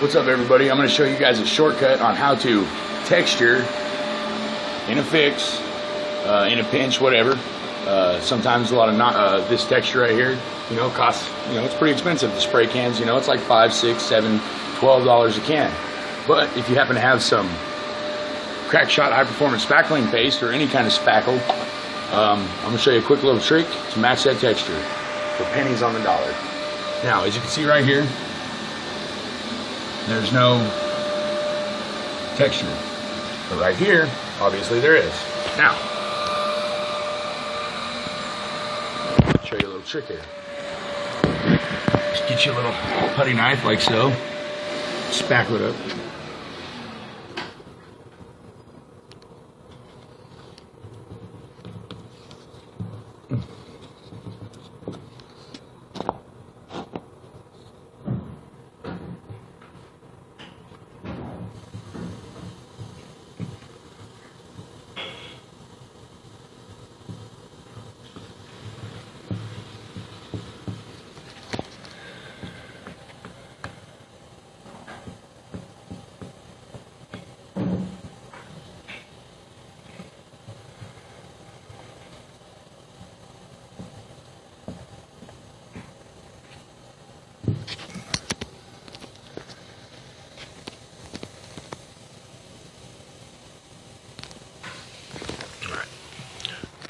What's up, everybody? I'm going to show you guys a shortcut on how to texture in a fix, in a pinch, whatever. Sometimes a lot of this texture right here, costs, it's pretty expensive. The spray cans, it's like $5, $6, $7, $12 a can. But if you happen to have some crack shot high performance spackling paste or any kind of spackle, I'm going to show you a quick little trick to match that texture for pennies on the dollar. Now, as you can see right here, there's no texture, but right here, obviously there is. Now, I'll show you a little trick here. Just get you a little putty knife like so, spackle it up.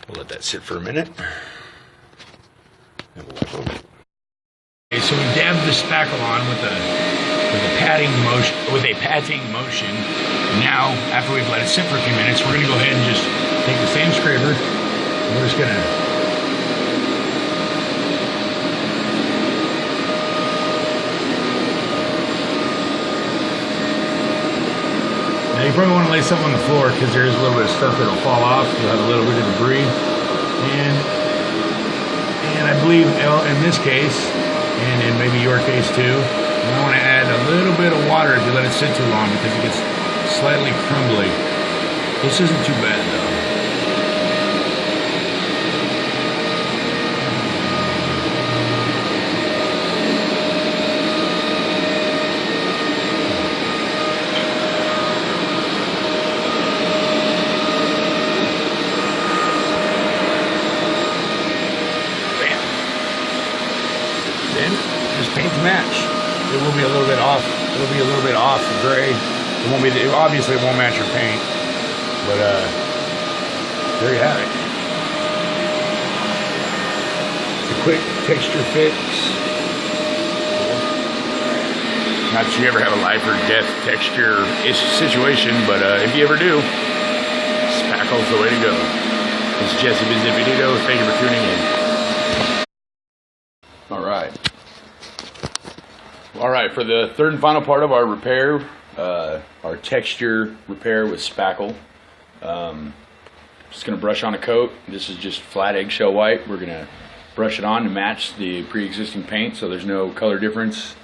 We'll let that sit for a minute. Okay, so we dabbed the spackle on with a patting motion. Now, after we've let it sit for a few minutes, we're going to go ahead and just take the same scraper, and we're just going to now you probably want to lay something on the floor because there is a little bit of stuff that'll fall off. You'll have a little bit of debris. And I believe in this case, and in maybe your case too, you want to add a little bit of water if you let it sit too long because it gets slightly crumbly. This isn't too bad though. Just paint to match. It will be a little bit off. It'll be a little bit off gray. It won't be. Obviously, it won't match your paint. But there you have it. It's a quick texture fix. Not that you ever have a life or death texture situation, but if you ever do, spackle's the way to go. It's Jesse Bizzividito. Thank you for tuning in. All right, for the third and final part of our repair, our texture repair with spackle, just going to brush on a coat. This is just flat eggshell white. We're going to brush it on to match the pre-existing paint so there's no color difference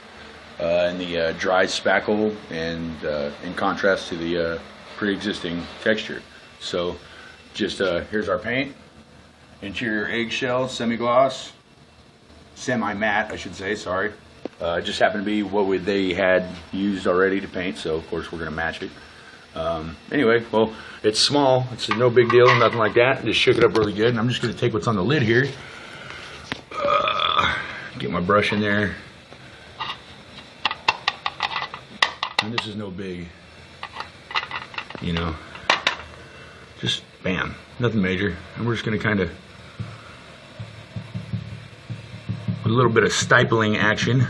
in the dry spackle and in contrast to the pre-existing texture. So just here's our paint. Interior eggshell, semi-gloss, semi-matte I should say, sorry. Just happened to be what they had used already to paint, so of course we're going to match it. Anyway, well, it's small. It's no big deal, nothing like that. Just shook it up really good, and I'm just going to take what's on the lid here. Get my brush in there. And this is no big, just bam, nothing major. And we're just going to kind of, with a little bit of stippling action,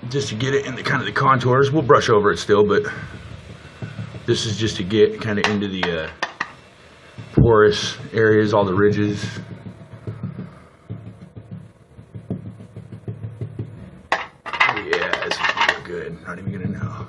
just to get it in the kind of the contours. We'll brush over it still, but this is just to get kind of into the porous areas, all the ridges. Yeah, this is gonna look good. Not even gonna know.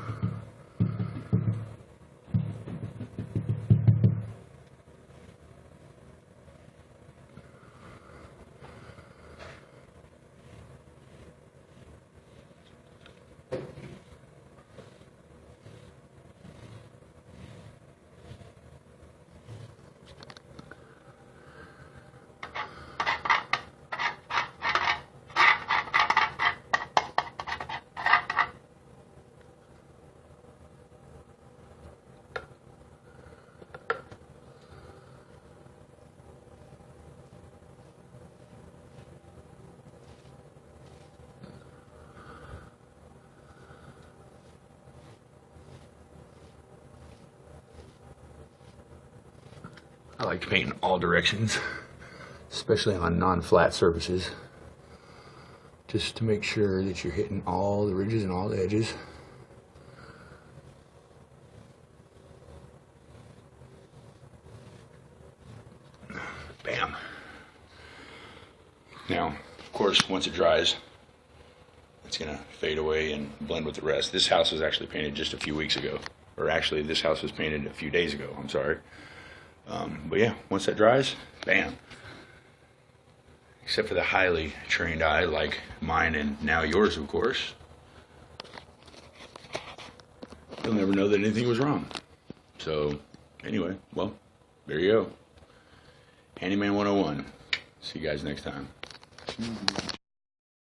like to paint in all directions, especially on non-flat surfaces, just to make sure that you're hitting all the ridges and all the edges. Bam. Now, of course, once it dries, it's gonna fade away and blend with the rest. This house was actually painted just a few weeks ago, or actually this house was painted a few days ago, I'm sorry. But yeah, once that dries, bam. Except for the highly trained eye like mine and now yours, of course, you'll never know that anything was wrong. So anyway, well, there you go. Handyman 101. See you guys next time.